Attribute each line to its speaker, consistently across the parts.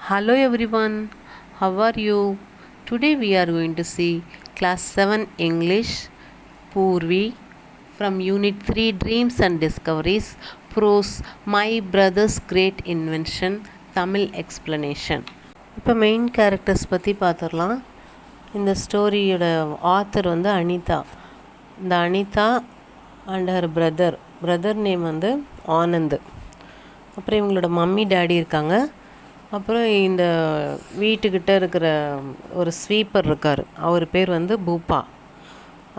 Speaker 1: Hello everyone, how are you? Today we are going to see Class 7 English Purvi from Unit 3 Dreams and Discoveries Prose My Brother's Great Invention Tamil Explanation. இப்போ main characters பற்றி பார்த்துடலாம். இந்த ஸ்டோரியோட author வந்து அனிதா. இந்த Anita and her brother name வந்து ஆனந்த். அப்புறம் இவங்களோட மம்மி டேடி இருக்காங்க. அப்புறம் இந்த வீட்டுக்கிட்ட இருக்கிற ஒரு ஸ்வீப்பர் இருக்கார், அவர் பேர் வந்து பூப்பா.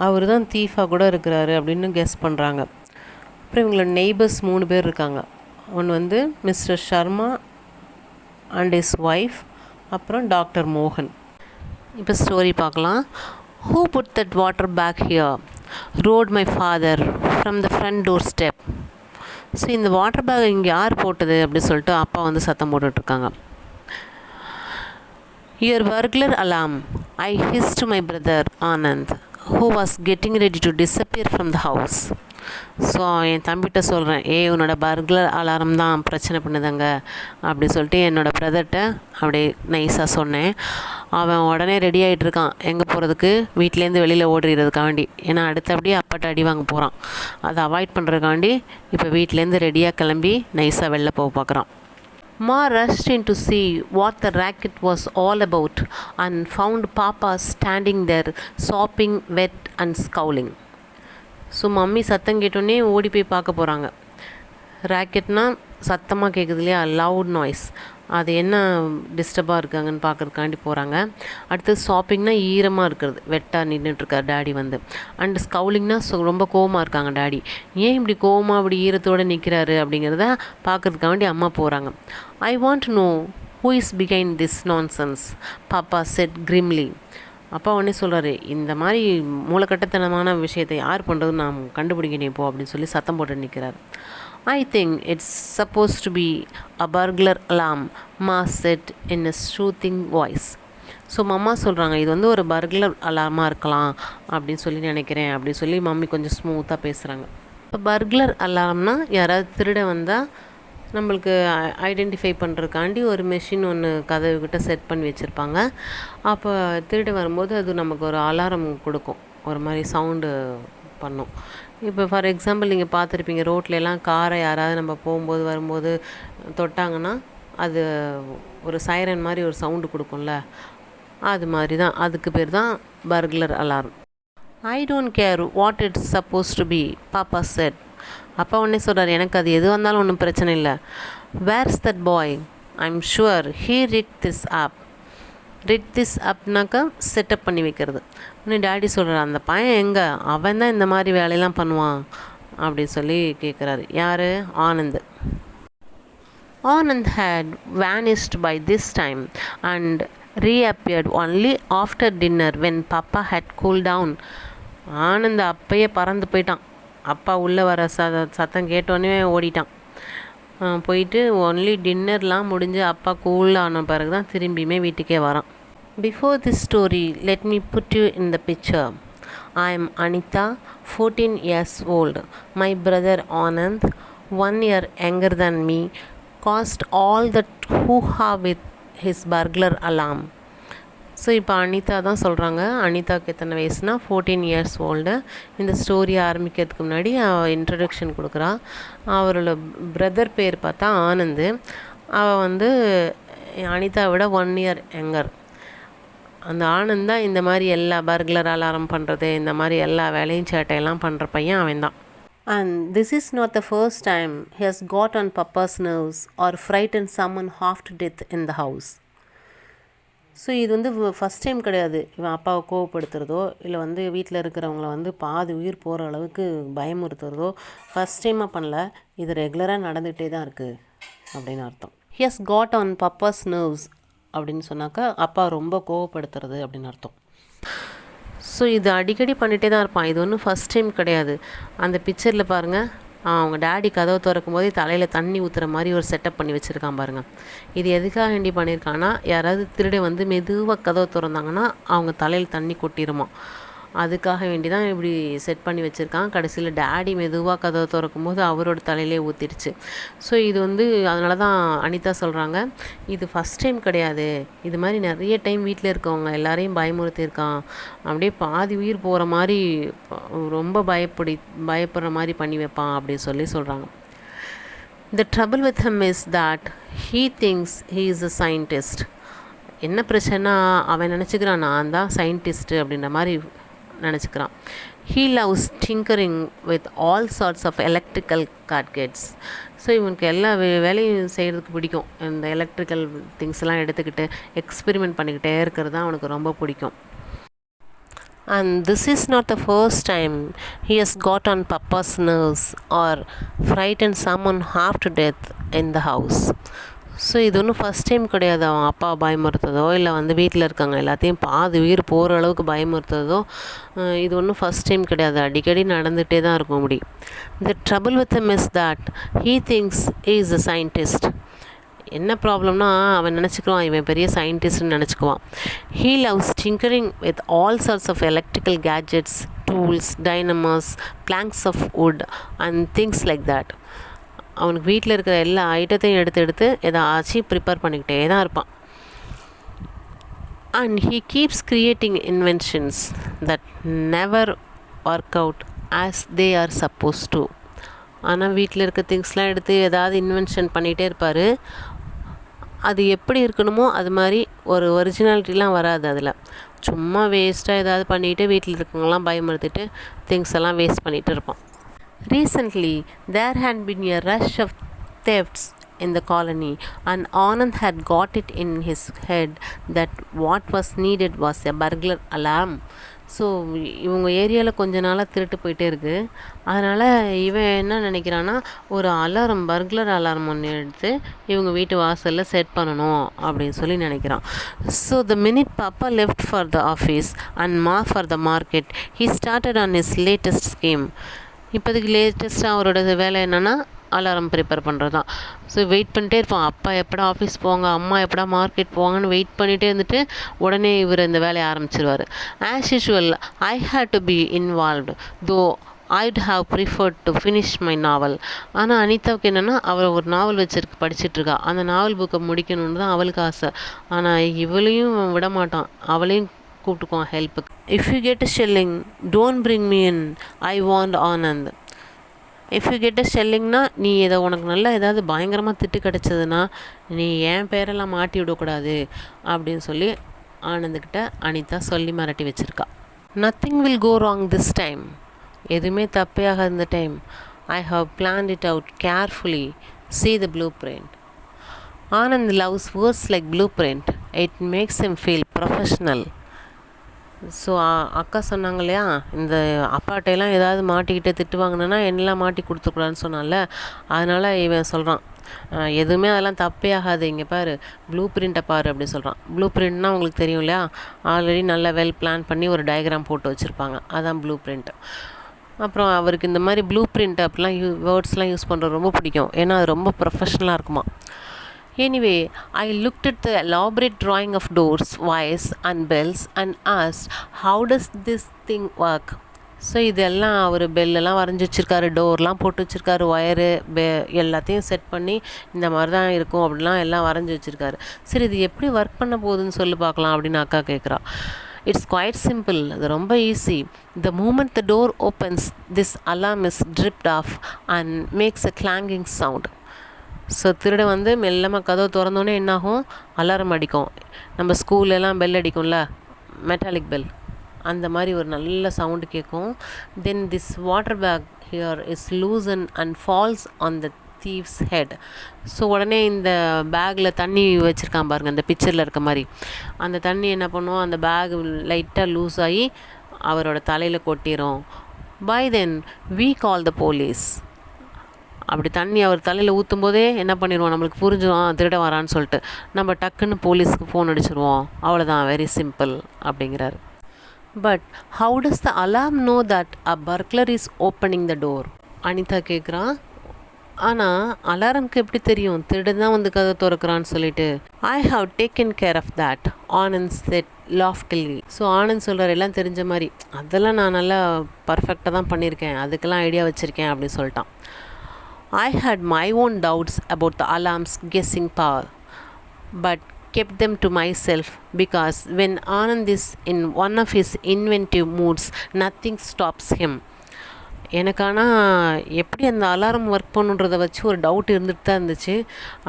Speaker 1: அவர் தான் தீஃபாக கூட இருக்கிறாரு அப்படின்னு கெஸ் பண்ணுறாங்க. அப்புறம் இவங்களோட நெய்பர்ஸ் 3 பேர் இருக்காங்க. ஒன்று வந்து mister Sharma and is wife, அப்புறம் டாக்டர் மோகன். இப்போ ஸ்டோரி பார்க்கலாம். Who put that water bag here roared my father from the front doorstep. So இந்த வாட்டர் பேக் இங்கே யார் போட்டது அப்படின்னு சொல்லிட்டு அப்பா வந்து சத்தம் போட்டுட்ருக்காங்க. Your burglar alarm, I hissed to my brother Anand, who was getting ready to disappear from the house. So என் தம்பிகிட்ட சொல்கிறேன், உன்னோட பர்க்லர் அலாரம் தான் பிரச்சனை பண்ணுதாங்க அப்படி சொல்லிட்டு என்னோடய பிரதர்கிட்ட அப்படியே நைஸாக சொன்னேன். அவன் உடனே ரெடி ஆகிட்டு இருக்கான் எங்கே போகிறதுக்கு, வீட்டிலேருந்து வெளியில் ஓடுறதுக்காண்டி. ஏன்னா அடுத்தபடியே அப்பாட்ட அடி வாங்க போகிறான். அதை அவாய்ட் பண்ணுறதுக்காண்டி இப்போ வீட்டிலேருந்து ரெடியாக கிளம்பி நைஸாக வெளில போக பார்க்குறான். Ma rushed in to see what the racket was all about and found Papa standing there sopping wet and scowling. So mummy சத்தம் கேட்டோன்னே ஓடி போய் பார்க்க போகிறாங்க. ராக்கெட்னால் சத்தமாக கேட்குது இல்லையா, லவுட் நாய்ஸ், அது என்ன டிஸ்டர்பாக இருக்காங்கன்னு பார்க்குறதுக்காண்டி போகிறாங்க. அடுத்து ஷாப்பிங்னால் ஈரமாக இருக்கிறது, வெட்டாக நின்றுட்டுருக்கார் டேடி வந்து. அண்டு ஸ்கவுலிங்னா ரொம்ப கோவமாக இருக்காங்க டேடி. ஏன் இப்படி கோவமாக அப்படி ஈரத்தோடு நிற்கிறாரு அப்படிங்கிறத பார்க்குறதுக்காண்டி அம்மா போகிறாங்க. I want to know who is behind this nonsense, பாப்பா செட் கிரிம்லி. அப்பா உடனே சொல்கிறாரு, இந்த மாதிரி மூலக்கட்டத்தனமான விஷயத்தை யார் பண்ணுறதுன்னு நான் கண்டுபிடிக்கணும் இப்போ அப்படின்னு சொல்லி சத்தம் போட்டு நிற்கிறார். I think it's supposed to be a burglar alarm, Ma said in a soothing voice. So mamma சொல்கிறாங்க, இது வந்து ஒரு பர்க்லர் அலார்மாக இருக்கலாம் அப்படின்னு சொல்லி நினைக்கிறேன் அப்படின்னு சொல்லி மம்மி கொஞ்சம் ஸ்மூத்தாக பேசுகிறாங்க. இப்போ பர்க்லர் அலார்ம்னால் யாராவது திருட வந்தால் நம்மளுக்கு ஐடென்டிஃபை பண்ணுறதுக்காண்டி ஒரு மெஷின் ஒன்று கதவுக்கிட்ட செட் பண்ணி வச்சுருப்பாங்க. அப்போ திருட வரும்போது அது நமக்கு ஒரு அலாரம் கொடுக்கும், ஒரு மாதிரி சவுண்டு பண்ணும். இப்போ ஃபார் எக்ஸாம்பிள் நீங்கள் பார்த்துருப்பீங்க, ரோட்லலாம் காரை யாராவது நம்ம போகும்போது வரும்போது தொட்டாங்கன்னா அது ஒரு சைரன் மாதிரி ஒரு சவுண்டு கொடுக்கும்ல, அது மாதிரி தான், அதுக்கு பேர் தான் burglar alarm. I don't care what it's suppose to be, papa said. அப்பா உடனே சொல்கிறார், எனக்கு அது எது வந்தாலும் ஒன்றும் பிரச்சனை இல்லை. Where's that boy, I am sure he rig this அப்னாக்கா செட்டப் பண்ணி வைக்கிறது. உடனே டேடி சொல்கிறார், அந்த பையன் எங்கே, அவன் தான் இந்த மாதிரி வேலையெல்லாம் பண்ணுவான் அப்படின்னு சொல்லி கேட்குறாரு. யார்? Anand. Anand had vanished by this time and reappeared only after dinner when Papa had cooled down. Anand அப்பயே பறந்து போயிட்டான். அப்பா உள்ளே வர சத்தம் கேட்டோன்னே ஓடிட்டான். போயிட்டு ஒன்லி டின்னர்லாம் முடிஞ்சு அப்பா கூல் ஆன பிறகு தான் திரும்பியுமே வீட்டுக்கே வரான். Before this story let me put you in the picture. I am Anita, 14 years old. My brother Anand, 1 year younger than me, caused all that hoo-ha with his burglar alarm. So இப்போ அனிதா தான் சொல்கிறாங்க. அனிதாவுக்கு எத்தனை வயசுனா 14 years old. இந்த story ஆரம்பிக்கிறதுக்கு முன்னாடி introduction கொடுக்குறா. அவரோட brother பேர் பார்த்தா ஆனந்த். அவள் வந்து அனிதாவை விட 1 year younger. அந்த ஆனந்த் தான் இந்த மாதிரி எல்லா பர்க்லர் அலாரம் பண்ணுறது, இந்த மாதிரி எல்லா வேலையும் சேட்டையெல்லாம் பண்ணுற பையன் அவன் தான். And this is not the first time he has got on Papa's nerves or frightened someone half to death in the house. So இது வந்து ஃபஸ்ட் டைம் கிடையாது இவன் அப்பாவை கோவப்படுத்துறதோ இல்லை வந்து வீட்டில் இருக்கிறவங்கள வந்து பாதி உயிர் போகிற அளவுக்கு பயமுறுத்துறதோ ஃபஸ்ட் டைமாக பண்ணல. இது ரெகுலராக நடந்துகிட்டே தான் இருக்குது அப்படின்னு அர்த்தம். He has got on Papa's nerves அப்படின்னு சொன்னாக்கா அப்பா ரொம்ப கோவப்படுத்துறது அப்படின்னு அர்த்தம். ஸோ இது அடிக்கடி பண்ணிகிட்டே தான் இருப்பான். இது ஒன்றும் ஃபஸ்ட் டைம் கிடையாது. அந்த பிக்சரில் பாருங்கள், அவங்க டேடி கதவை திறக்கும் போதே தலையில் தண்ணி ஊற்றுற மாதிரி ஒரு செட்டப் பண்ணி வச்சுருக்கான் பாருங்கள். இது எதுக்காக வேண்டி பண்ணியிருக்கான்னா, யாராவது திருட வந்து மெதுவாக கதவை திறந்தாங்கன்னா அவங்க தலையில் தண்ணி கொட்டிடுமா. அதுக்காக வேண்டி தான் இப்படி செட் பண்ணி வச்சுருக்கான். கடைசியில் டேடி மெதுவாக கதவை திறக்கும் போது அவரோட தலையிலே ஊற்றிடுச்சு. ஸோ இது வந்து அதனால தான் அனிதா சொல்கிறாங்க, இது ஃபஸ்ட் டைம் கிடையாது, இது மாதிரி நிறைய டைம் வீட்டில் இருக்கவங்க எல்லாரையும் பயமுறுத்தியிருக்கான், அப்படியே பாதி உயிர் போகிற மாதிரி ரொம்ப பயப்படுற மாதிரி பண்ணி வைப்பான் அப்படின்னு சொல்கிறாங்க. The trouble with him is that he thinks he is a scientist. என்ன பிரச்சனைனா அவன் நினச்சிக்கிறான் நான் தான் சயின்டிஸ்ட்டு அப்படின்ற மாதிரி நினச்சிக்கிறான். He loves tinkering with all sorts of electrical gadgets. So இவனுக்கு எல்லா வேலையும் செய்கிறதுக்கு பிடிக்கும். இந்த எலக்ட்ரிக்கல் திங்ஸ்லாம் எடுத்துக்கிட்டு எக்ஸ்பெரிமெண்ட் பண்ணிக்கிட்டே இருக்கிறது தான் அவனுக்கு ரொம்ப பிடிக்கும். And this is not the first time he has got on Papa's nerves or frightened someone half to death in the house. So இது ஒன்றும் ஃபஸ்ட் டைம் கிடையாது அவன் அப்பா பயமுறுத்ததோ இல்லை வந்து வீட்டில் இருக்காங்க எல்லாத்தையும் பாதி உயிர் போகிற அளவுக்கு பயமுறுத்ததோ இது ஒன்றும் ஃபஸ்ட் டைம் கிடையாது, அடிக்கடி நடந்துகிட்டே தான் இருக்கும் அப்படி. The trouble with him is that he thinks he is a scientist. என்ன ப்ராப்ளம்னா அவன் நினச்சிக்குவான் இவன் பெரிய சயின்டிஸ்ட்னு நினச்சிக்குவான். He loves tinkering with all sorts of electrical gadgets, tools, dynamos, planks of wood and things like that. அவனுக்கு வீட்டில் இருக்கிற எல்லா ஐட்டத்தையும் எடுத்து ஏதாச்சும் ப்ரிப்பேர் பண்ணிக்கிட்டே தான் இருப்பான். And he keeps creating inventions that never work out as they are supposed to. ஆனால் வீட்டில் இருக்க திங்ஸ்லாம் எடுத்து ஏதாவது இன்வென்ஷன் பண்ணிகிட்டே இருப்பார். அது எப்படி இருக்கணுமோ அது மாதிரி ஒரு ஒரிஜினாலிட்டிலாம் வராது. அதில் சும்மா வேஸ்ட்டாக ஏதாவது பண்ணிவிட்டு வீட்டில் இருக்கவங்களாம் பயமுறுத்திட்டு திங்ஸ் எல்லாம் வேஸ்ட் பண்ணிகிட்டு இருப்பான். Recently, there had been a rush of thefts in the colony, and Anand had got it in his head that what was needed was a burglar alarm. So இவங்க ஏரியாவில் கொஞ்ச நாளாக திருட்டு போயிட்டே இருக்குது. அதனால் இவன் என்ன நினைக்கிறான்னா ஒரு பர்க்லர் அலாரம் ஒன்று எடுத்து இவங்க வீட்டு வாசலில் செட் பண்ணணும் அப்படின்னு நினைக்கிறான். ஸோ த மினிட் பாப்பா left for the office and for the market he started on his latest scheme. இப்போதைக்கு லேட்டஸ்ட்டாக அவரோட வேலை என்னென்னா அலாரம் ப்ரிப்பேர் பண்ணுறது தான். ஸோ வெயிட் பண்ணிட்டே இருப்பான், அப்பா எப்படா ஆஃபீஸ் போவாங்க, அம்மா எப்படா மார்க்கெட் போவாங்கன்னு வெயிட் பண்ணிகிட்டே இருந்துட்டு உடனே இவர் இந்த வேலையை ஆரம்பிச்சிருவார். As usual I hate to be involved though I'd have preferred to finish my novel. ஆனால் அனிதாவுக்கு என்னென்னா அவள் ஒரு நாவல் படிச்சிட்ருக்கா, அந்த நாவல் புக்கை முடிக்கணுன்னு தான் அவளுக்கு ஆசை. ஆனால் இவளையும் விட மாட்டான், அவளையும் கூப்பிட்டுக்குவான் ஹெல்ப்புக்கு. If you get a shelling don't bring me in, I want Anand. If you get a ஷெல்லிங்னா நீ உனக்கு நல்லா ஏதாவது பயங்கரமாக திட்டு கிடச்சதுன்னா நீ என் பேரெல்லாம் மாட்டி விடக்கூடாது அப்படின்னு ஆனந்துக்கிட்ட அனிதா சொல்லி மிரட்டி வச்சுருக்கா. Nothing will go wrong this time. எதுவுமே தப்பே ஆகாது இந்த time. I have planned it out carefully. See the blueprint. Anand loves words like blueprint. It makes him feel professional. So அக்கா சொன்னாங்க இல்லையா, இந்த அப்பாட்டையெல்லாம் ஏதாவது மாட்டிக்கிட்டு திட்டு வாங்கினேன்னா என்னெல்லாம் மாட்டி கொடுத்துக்கூடாதுன்னு சொன்னால, அதனால் இவன் சொல்கிறான் எதுவுமே அதெல்லாம் தப்பே ஆகாது, இங்கே பாரு ப்ளூ பிரிண்ட்டை பாரு அப்படி சொல்கிறான். ப்ளூ பிரிண்ட்னால் உங்களுக்கு தெரியும் இல்லையா, ஆல்ரெடி நல்லா வெல் பிளான் பண்ணி ஒரு டயக்ராம் போட்டு வச்சுருப்பாங்க, அதான் ப்ளூ பிரிண்ட்டு. அப்புறம் அவருக்கு இந்த மாதிரி ப்ளூ பிரிண்ட் அப்படிலாம் வேர்ட்ஸ்லாம் யூஸ் பண்ணுறது ரொம்ப பிடிக்கும், ஏன்னா அது ரொம்ப ப்ரொஃபஷ்னலாக இருக்குமா. Anyway, I looked at the elaborate drawing of doors, wires and bells and asked, how does this thing work? So இதெல்லாம் அவர் பெல்லெல்லாம் வரைஞ்சி வச்சுருக்காரு, டோர்லாம் போட்டு வச்சுருக்காரு, ஒயரு எல்லாத்தையும் செட் பண்ணி இந்த மாதிரி தான் இருக்கும் அப்படிலாம் எல்லாம் வரைஞ்சி வச்சுருக்காரு. சரி இது எப்படி ஒர்க் பண்ண போகுதுன்னு சொல்லி பார்க்கலாம் அப்படின்னு அக்கா கேட்குறா. இட்ஸ் குவைட் சிம்பிள், அது ரொம்ப easy. The moment the door opens this alarm is tripped off and makes a clanging sound. So திருடன் மெல்லமாக கதவை திறந்தோன்னே என்னாகும், அலாரம் அடிக்கும். நம்ம ஸ்கூல்லலாம் பெல் அடிக்கும்ல, மெட்டாலிக் பெல், அந்த மாதிரி ஒரு நல்ல சவுண்டு கேட்கும். Then this water bag here is loosen and falls on the thief's head. So உடனே இந்த பேக்கில் தண்ணி வச்சுருக்கான் பாருங்கள், அந்த பிக்சரில் இருக்க மாதிரி, அந்த தண்ணி என்ன பண்ணுவோம், அந்த பேக் லைட்டாக லூஸ் ஆகி அவரோட தலையில் கொட்டிடும். By then we call the police. அப்படி தண்ணி அவர் தலையில் ஊற்றும் போதே என்ன பண்ணிடுவோம், நம்மளுக்கு புரிஞ்சிடும் திருட வரான்னு சொல்லிட்டு நம்ம டக்குன்னு போலீஸ்க்கு ஃபோன் அடிச்சிருவோம், அவ்வளோதான், வெரி சிம்பிள் அப்படிங்கிறாரு. But how does the alarm know that a burglar is opening the door? Anita கேட்குறான். ஆனால் அலாரம்க்கு எப்படி தெரியும் திருடன் தான் கதை திறக்கிறான்னு சொல்லிட்டு? I have taken care of that, Anand said loftily. So Anand சொல்கிறார், எல்லாம் தெரிஞ்ச மாதிரி, அதெல்லாம் நான் நல்லா பர்ஃபெக்டாக தான் பண்ணியிருக்கேன், அதுக்கெல்லாம் ஐடியா வச்சுருக்கேன் அப்படின்னு சொல்லிட்டான். I had my own doubts about the alarm's guessing power, but kept them to myself because when Anand is in one of his inventive moods, nothing stops him. எனக்கு ஆனால் எப்படி அந்த அலாரம் ஒர்க் பண்ணுன்றதை வச்சு ஒரு doubt இருந்துட்டு தான் இருந்துச்சு.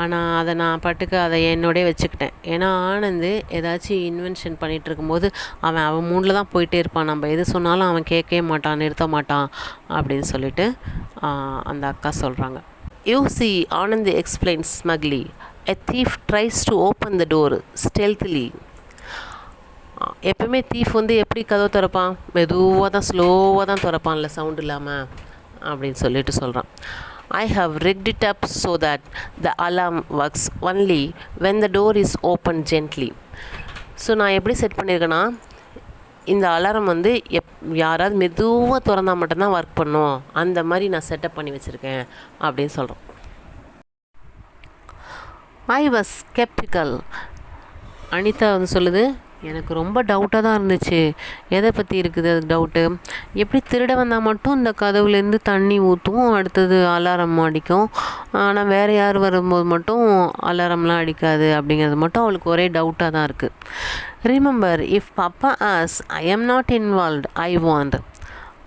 Speaker 1: ஆனால் அதை நான் பாட்டுக்கு அதை என்னோடய வச்சுக்கிட்டேன். ஏன்னா ஆனந்து ஏதாச்சும் இன்வென்ஷன் பண்ணிகிட்டு இருக்கும்போது அவன் மூணில் தான் போயிட்டே இருப்பான். நம்ம எது சொன்னாலும் அவன் கேட்கவே மாட்டான், நிறுத்த மாட்டான் அப்படின்னு சொல்லிட்டு அந்த அக்கா சொல்கிறாங்க. You see, Anand explains smugly, a thief tries to open the door stealthily. எப்பவுமே தீஃப் எப்படி கதவை திறப்பான், மெதுவாக தான் ஸ்லோவாக தான் திறப்பான்ல, சவுண்ட் இல்லாமல் அப்படின்னு சொல்லிட்டு சொல்கிறான். I have rigged it up so that the alarm works only when the door is opened gently. So நான் எப்படி செட் பண்ணியிருக்கேன்னா, இந்த அலாரம் யாராவது மெதுவாக திறந்தால் மட்டும்தான் ஒர்க் பண்ணும், அந்த மாதிரி நான் செட்டப் பண்ணி வச்சுருக்கேன் அப்படின்னு சொல்கிறோம். I was skeptical. அனிதா சொல்லுது, எனக்கு ரொம்ப டவுட்டாக தான் இருந்துச்சு. எதை பற்றி இருக்குது அதுக்கு டவுட்டு? எப்படி திருட வந்தால் மட்டும் இந்த கதவுலேருந்து தண்ணி ஊற்றும், அடுத்தது அலாரம் அடிக்கும், ஆனால் வேறு யார் வரும்போது மட்டும் அலாரம்லாம் அடிக்காது அப்படிங்கிறது மட்டும் அவளுக்கு ஒரே டவுட்டாக தான் இருக்குது. Remember, if Papa as I am not involved I want.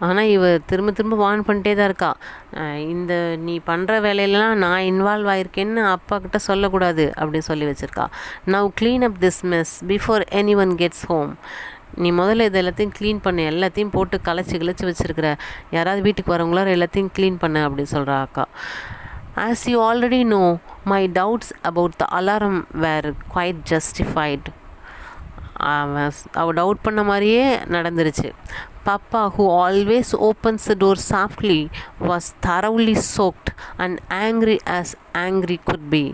Speaker 1: ஆனால் திரும்ப திரும்ப வார்ன் பண்ணிட்டே தான் இருக்கா, இந்த நீ பண்ணுற வேலையிலலாம் நான் இன்வால்வ் ஆகிருக்கேன்னு அப்பா கிட்ட சொல்லக்கூடாது அப்படின்னு சொல்லி வச்சுருக்கா. Now clean up this mess before anyone gets home. நீ முதல்ல இது எல்லாத்தையும் க்ளீன் பண்ணு, எல்லாத்தையும் போட்டு கலைச்சி வச்சுருக்கிற, யாராவது வீட்டுக்கு வரவங்களாம் எல்லாத்தையும் க்ளீன் பண்ணு அப்படின்னு சொல்கிறா அக்கா. As you already know, my doubts about the alarm were quite justified. அவள் டவுட் பண்ண மாதிரியே நடந்துருச்சு. Papa, who always opens the door softly, was thoroughly soaked and angry as angry could be.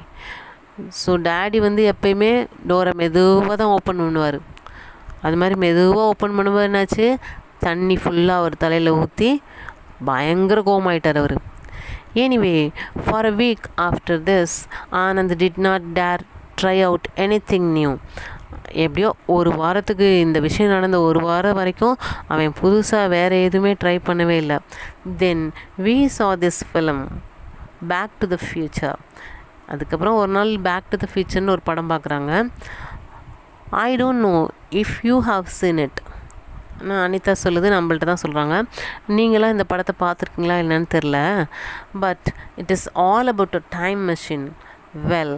Speaker 1: So daddy எப்பயுமே டோரை மெதுவாக தான் open பண்ணுவார். அது மாதிரி மெதுவாக ஓப்பன் பண்ணும்போது என்னாச்சு, தண்ணி ஃபுல்லாக அவர் தலையில் ஊற்றி பயங்கர கோமாயிட்டார் அவர். Anyway, for a week after this, Anand did not dare try out anything new. எப்படியோ ஒரு வாரத்துக்கு, இந்த விஷயம் நடந்த ஒரு வாரம் வரைக்கும் அவன் புதுசாக வேறு எதுவுமே ட்ரை பண்ணவே இல்லை. Then we saw this film, back to the future. அதுக்கப்புறம் ஒரு நாள் பேக் டு த ஃப்யூச்சர்னு ஒரு படம் பார்க்குறாங்க. ஐ don't know if you have seen it. நான் அனிதா சொல்லுது, நம்மள்ட்ட தான் சொல்கிறாங்க, நீங்களாம் இந்த படத்தை பார்த்துருக்கீங்களா என்னன்னு தெரில, but it is all about a time machine. Well,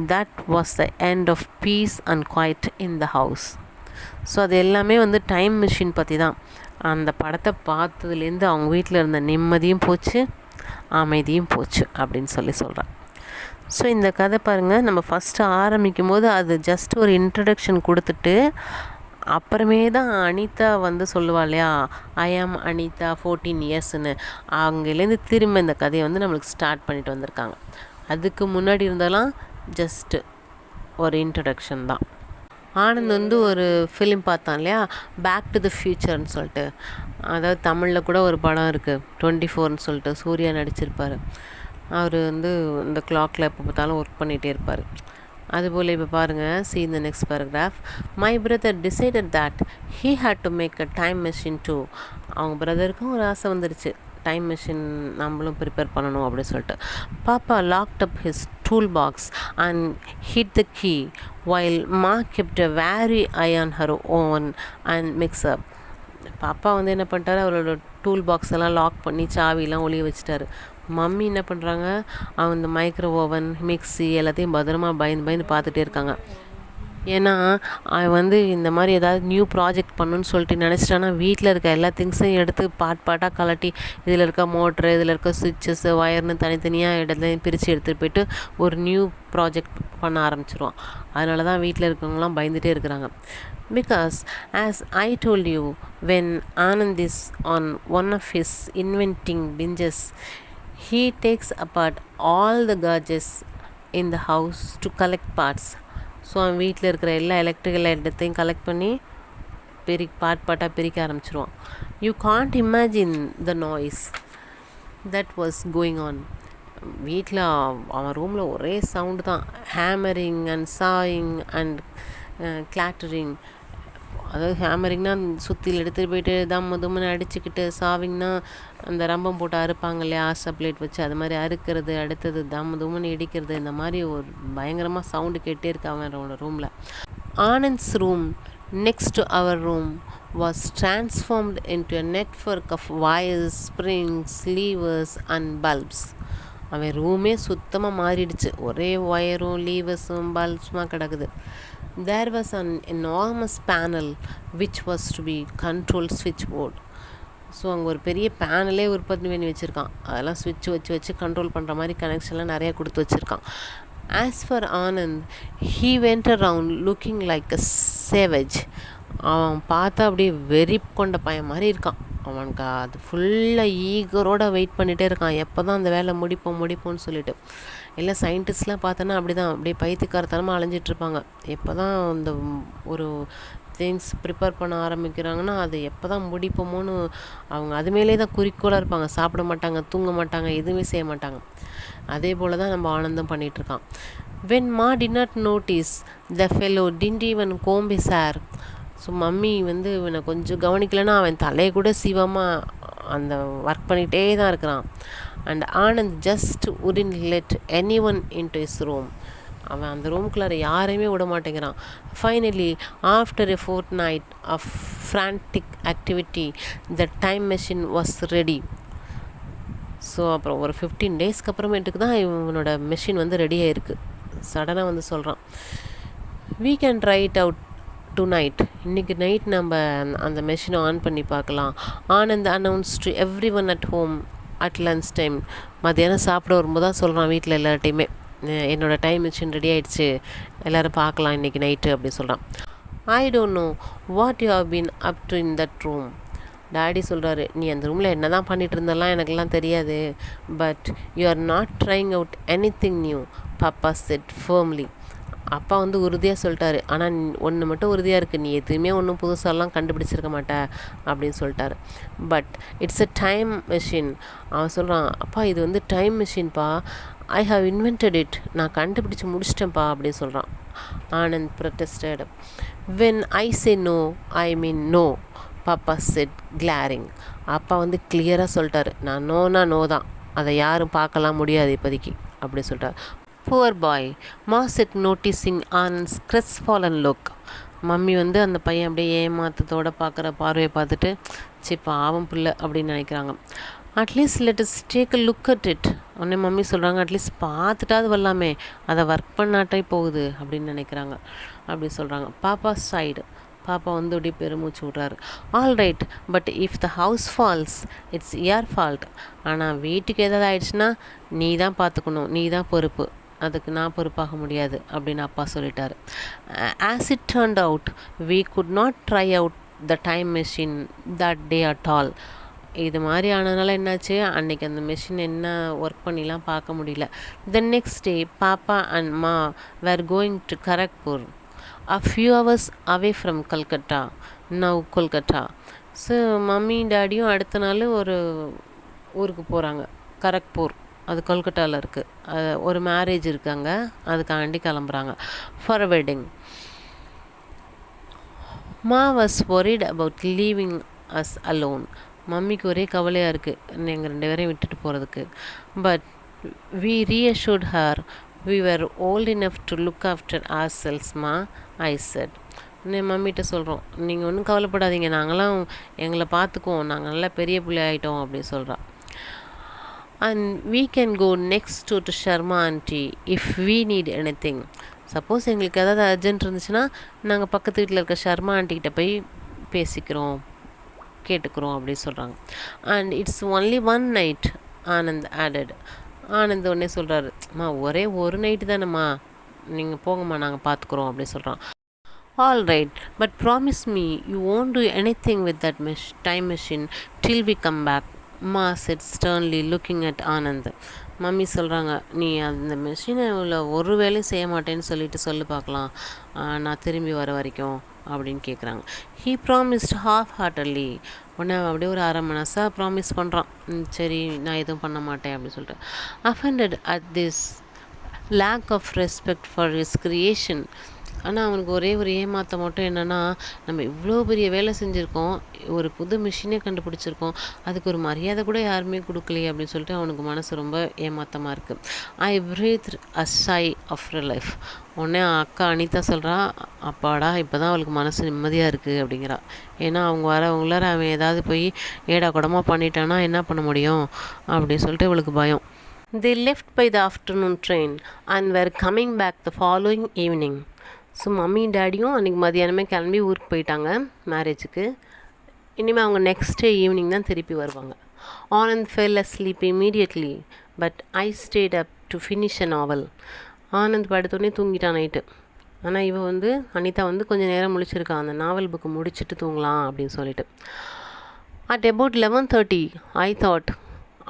Speaker 1: that was the end of peace and quiet in the house. So அது எல்லாமே டைம் மிஷின் பற்றி தான். அந்த படத்தை பார்த்ததுலேருந்து அவங்க வீட்டில் இருந்த நிம்மதியும் போச்சு, அமைதியும் போச்சு அப்படின்னு சொல்கிறான். ஸோ இந்த கதை பாருங்கள், நம்ம ஃபஸ்ட்டு ஆரம்பிக்கும் போது அது ஜஸ்ட் ஒரு இன்ட்ரடக்ஷன் கொடுத்துட்டு அப்புறமே தான் அனிதா சொல்லுவா இல்லையா, ஐ ஆம் அனிதா 14 இயர்ஸ்ன்னு. அங்கேலேருந்து திரும்ப இந்த கதையை நம்மளுக்கு ஸ்டார்ட் பண்ணிட்டு வந்திருக்காங்க. அதுக்கு முன்னாடி இருந்தாலும் ஜஸ்ட்டு ஒரு இன்ட்ரடக்ஷன் தான். ஆனந்த் ஒரு ஃபிலிம் பார்த்தான் இல்லையா, பேக் டு த ஃப்யூச்சர்னு சொல்லிட்டு. அதாவது தமிழில் கூட ஒரு படம் இருக்குது, 24ன்னு சொல்லிட்டு, சூர்யா நடிச்சிருப்பார். அவர் இந்த கிளாக்கில் எப்போ பார்த்தாலும் ஒர்க் பண்ணிகிட்டே இருப்பார். அதுபோல் இப்போ பாருங்கள், see in the next paragraph, my brother decided that he had to make a time machine too. அவங்க பிரதருக்கும் ஒரு ஆசை வந்துருச்சு, டைம் மிஷின் நம்மளும் ப்ரிப்பேர் பண்ணணும் அப்படின்னு சொல்லிட்டு. Papa locked up his tool box and hit the key while ma kept a wary eye on her oven and mixer. Papa என்ன பண்ணிட்டாரு, அவரோட டூல் பாக்ஸ் எல்லாம் லாக் பண்ணி சாவிலாம் ஒளிய வச்சுட்டாரு. மம்மி என்ன பண்ணுறாங்க, அவன் இந்த மைக்ரோ ஓவன், மிக்ஸி எல்லாத்தையும் பத்திரமா பயந்து பார்த்துட்டே இருக்காங்க. ஏன்னா அவன் இந்த மாதிரி ஏதாவது நியூ ப்ராஜெக்ட் பண்ணுன்னு சொல்லிட்டு நினச்சிட்டான்னா வீட்டில் இருக்க எல்லா திங்ஸையும் எடுத்து பாட்டாக கலட்டி, இதில் இருக்க மோட்ரு, இதில் இருக்க சுவிட்சஸ்ஸு, ஒயர்னு தனித்தனியாக இடத்துலையும் பிரித்து எடுத்துகிட்டு போயிட்டு ஒரு நியூ ப்ராஜெக்ட் பண்ண ஆரம்பிச்சிருவான். அதனால தான் வீட்டில் இருக்கவங்களாம் பயந்துகிட்டே இருக்கிறாங்க. Because as I told you, when Anand is on one of his inventing binges, he takes apart all the gadgets in the house to collect parts. So அவன் வீட்டில் இருக்கிற எல்லா எலக்ட்ரிக்கல் ஐட்டத்தையும் கலெக்ட் பண்ணி பாட்டாக பிரிக்க ஆரம்பிச்சிருவான். You can't imagine the noise that was going on. வீட்டில் அவன் ரூமில் ஒரே சவுண்டு தான், hammering and sawing and clattering. அதாவது ஹேமரிங்னா சுத்தியில் எடுத்துகிட்டு போயிட்டு தம்முன்னு அடிச்சுக்கிட்டு, சாவிங்னா அந்த ரம்பம் போட்டு அறுப்பாங்க இல்லையா, ஆசா பிளேட் வச்சு, அது மாதிரி அறுக்கிறது, அடுத்தது தும்முன்னு இடிக்கிறது, இந்த மாதிரி ஒரு பயங்கரமாக சவுண்டு கேட்டே இருக்கு அவனோட ரூமில். Anand's room next to our room was transformed into a network of wires, springs, levers and bulbs. அவன் ரூமே சுத்தமாக மாறிடுச்சு, ஒரே ஒயரும் லீவர்ஸும் பல்ப்ஸுமாக கிடக்குது. There was an enormous panel which was to be controlled switchboard. So அங்கே ஒரு பெரிய பேனலே உற்பத்தி பண்ணி வச்சுருக்கான். அதெல்லாம் ஸ்விட்ச் வச்சு கண்ட்ரோல் பண்ணுற மாதிரி கனெக்ஷன்லாம் நிறையா கொடுத்து வச்சுருக்கான். As for Anand, he went around looking like a savage. அவன் பார்த்தா அப்படியே வெறி கொண்ட பையன் மாதிரி இருக்கான். அவனுக்கு அது ஃபுல்லாக ஈகரோடு வெயிட் பண்ணிகிட்டே இருக்கான், எப்போ தான் அந்த வேலை முடிப்போம்னு சொல்லிட்டு. இல்லை சயின்டிஸ்ட்லாம் பார்த்தோன்னா அப்படி தான், அப்படியே பைத்தியக்காரத்தனமாக அலைஞ்சிட்ருப்பாங்க. எப்போ தான் அந்த ஒரு திங்ஸ் ப்ரிப்பேர் பண்ண ஆரம்பிக்கிறாங்கன்னா அது எப்போ தான் முடிப்போமோன்னு அவங்க அது மேலே தான் குறிக்கோளாக இருப்பாங்க. சாப்பிட மாட்டாங்க, தூங்க மாட்டாங்க, எதுவுமே செய்ய மாட்டாங்க. அதே போல் தான் நம்ம ஆனந்தம் பண்ணிகிட்ருக்கான். வென் மா did not notice the fellow didn't even comb his hair. So mummy வந்து இவனை கொஞ்சம் கவனிக்கலைன்னா அவன் தலையை கூட சீவாமல் அந்த ஒர்க் பண்ணிகிட்டே தான் இருக்கிறான். And Anand just wouldn't let anyone into his room. அவன் அந்த ரூம்குள்ளார யாரையுமே விட மாட்டேங்கிறான். Finally after a fortnight of frantic activity the time machine was ready. So அப்புறம் ஒரு 15 டேஸ்க்கு அப்புறமேட்டுக்கு தான் இவனோட மெஷின் வந்து ரெடியாக இருக்குது. சடனாக வந்து சொல்கிறான், we can try it out tonight. இன்றைக்கி நைட் நம்ம அந்த மெஷினை ஆன் பண்ணி பார்க்கலாம். Anand announce to every one at home at lunch time. மத்தியானம் சாப்பிட வரும்போது தான் சொல்கிறான் வீட்டில் எல்லார்ட்டையுமே, என்னோடய டைம் மிஷின் ரெடி ஆகிடுச்சு, எல்லோரும் பார்க்கலாம் இன்றைக்கி நைட்டு அப்படி சொல்கிறான். I don't know what you have been up to in that room. Daddy சொல்கிறாரு, நீ அந்த ரூமில் என்ன தான் பண்ணிகிட்டு இருந்தெல்லாம் எனக்கெல்லாம் தெரியாது, but you are not trying out any thing new, பாப்பா செட் ஃபர்ம்லி. அப்பா வந்து உறுதியாக சொல்லிட்டாரு, ஆனால் ஒன்று மட்டும் உறுதியாக இருக்குது, நீ எதுவுமே ஒன்றும் புதுசாலாம் கண்டுபிடிச்சிருக்க மாட்ட அப்படின்னு சொல்லிட்டாரு. But it's a time machine. அவன் சொல்கிறான், அப்பா இது வந்து டைம் மெஷின்ப்பா, ஐ ஹவ் இன்வென்டட் இட், நான் கண்டுபிடிச்சி முடிச்சிட்டேன்ப்பா அப்படின்னு சொல்கிறான். Anand protested. When I say no I mean no, papa said glaring. அப்பா வந்து கிளியராக சொல்லிட்டாரு, நான் நோனா நோ தான், அதை யாரும் பார்க்கலாம் முடியாது இப்போதைக்கு அப்படி சொல்லிட்டார். புவர் பாய், மா set noticing Anand's crestfallen look. Mummy வந்து அந்த பையன் அப்படியே ஏமாத்தத்தோடு பார்க்குற பார்வையை பார்த்துட்டு, சி பாவம் பிள்ளை அப்படின்னு நினைக்கிறாங்க. At least let us take a look at it. உடனே மம்மி சொல்கிறாங்க, அட்லீஸ்ட் பார்த்துட்டாது வரலாமே, அதை ஒர்க் பண்ணாட்டே போகுது அப்படின்னு நினைக்கிறாங்க. அப்படி சொல்கிறாங்க. பாப்பா சைடு, பாப்பா வந்து அப்படி பெருமூச்சு விட்றாரு. All right, but if the house falls it's your fault. ஆனால் வீட்டுக்கு ஏதாவது ஆயிடுச்சுன்னா நீ தான் பார்த்துக்கணும், நீ தான் பொறுப்பு, அதுக்கு நான் பொறுப்பாக முடியாது அப்படின்னு அப்பா சொல்லிட்டாரு. As it turned out we could not try out the time machine that day at all. இது மாதிரி ஆனதுனால என்னாச்சு, அன்றைக்கி அந்த மெஷின் என்ன ஒர்க் பண்ணிலாம் பார்க்க முடியல. The next day papa and ma were going to Kharagpur, a few hours away from Calcutta, now Kolkata. So mummy டேடியும் அடுத்த நாள் ஒரு ஊருக்கு போகிறாங்க, கரக்பூர், அது கொல்கட்டாவில் இருக்குது. ஒரு மேரேஜ் இருக்காங்க, அதுக்காண்டி கிளம்புறாங்க ஃபார் அ வெட்டிங். மா was worried about leaving us alone. மம்மிக்கு ஒரே கவலையாக இருக்குது எங்கள் 2 பேரையும் விட்டுட்டு போகிறதுக்கு. But we reassured her we were old enough to look after ourselves, ma, I said. மம்மிகிட்ட சொல்கிறோம், நீங்கள் ஒன்றும் கவலைப்படாதீங்க, நாங்களாம் எங்களை பார்த்துக்குவோம், நாங்கள் நல்லா பெரிய பிள்ளை ஆகிட்டோம் அப்படி சொல்கிறோம். And we can go next to Sharma aunty if we need anything. Suppose எங்களுக்கு ஏதாவது அர்ஜென்ட் இருந்துச்சுன்னா நாங்கள் பக்கத்து வீட்டில் இருக்க ஷர்மா ஆண்டிக்கிட்ட போய் பேசிக்கிறோம், கேட்டுக்கிறோம் அப்படி சொல்கிறாங்க. And it's only one night, Anand added. Anand உடனே சொல்கிறாரு, அம்மா ஒரே ஒரு நைட்டு தானேம்மா, நீங்கள் போங்கம்மா நாங்கள் பார்த்துக்குறோம் அப்படி சொல்கிறான். All right, but promise me you won't do anything with that time machine till we come back, மா said sternly looking at Anand. Mummy சொல்கிறாங்க, நீ அந்த மெஷினை ஒரு வேலையும் செய்ய மாட்டேன்னு சொல்லிட்டு சொல்லு பார்க்கலாம், நான் திரும்பி வர வரைக்கும் அப்படின்னு கேட்குறாங்க. He promised half heartedly. உடனே அப்படியே ஒரு அரை மனசாக ப்ராமிஸ் பண்ணுறான், சரி நான் எதுவும் பண்ண மாட்டேன் அப்படின்னு சொல்லிட்டு. Offended at this lack of respect for his creation, ஆனால் அவனுக்கு ஒரே ஒரு ஏமாற்றம் மட்டும் என்னென்னா, நம்ம இவ்வளோ பெரிய வேலை செஞ்சுருக்கோம், ஒரு புது மிஷினே கண்டுபிடிச்சிருக்கோம், அதுக்கு ஒரு மரியாதை கூட யாருமே கொடுக்கலையே அப்படின்னு சொல்லிட்டு அவனுக்கு மனசு ரொம்ப ஏமாற்றமாக இருக்குது. I breathe a sigh of relief. உடனே அக்கா அனிதா சொல்கிறா, அப்பாடா இப்போ தான் அவளுக்கு மனசு நிம்மதியாக இருக்குது அப்படிங்கிறா. ஏன்னா அவங்க வரவங்கள அவன் ஏதாவது போய் ஏடா குடமாக பண்ணிட்டான்னா என்ன பண்ண முடியும் அப்படின்னு சொல்லிட்டு இவளுக்கு பயம். They left by the afternoon train and were coming back the following evening. So mummy டேடியும் அன்றைக்கி மதியானமே கிளம்பி ஊருக்கு போயிட்டாங்க மேரேஜுக்கு. இனிமேல் அவங்க நெக்ஸ்ட் டே ஈவினிங் தான் திருப்பி வருவாங்க. Anand fell asleep immediately, but I stayed up to finish a novel. Anand படுத்தோடனே தூங்கிட்டான் நைட்டு. ஆனால் இவன் அனிதா கொஞ்சம் நேரம் முழிச்சிருக்கான், அந்த நாவல் புக்கு முடிச்சுட்டு தூங்கலாம் அப்படின்னு சொல்லிட்டு. At about 11:30, I thought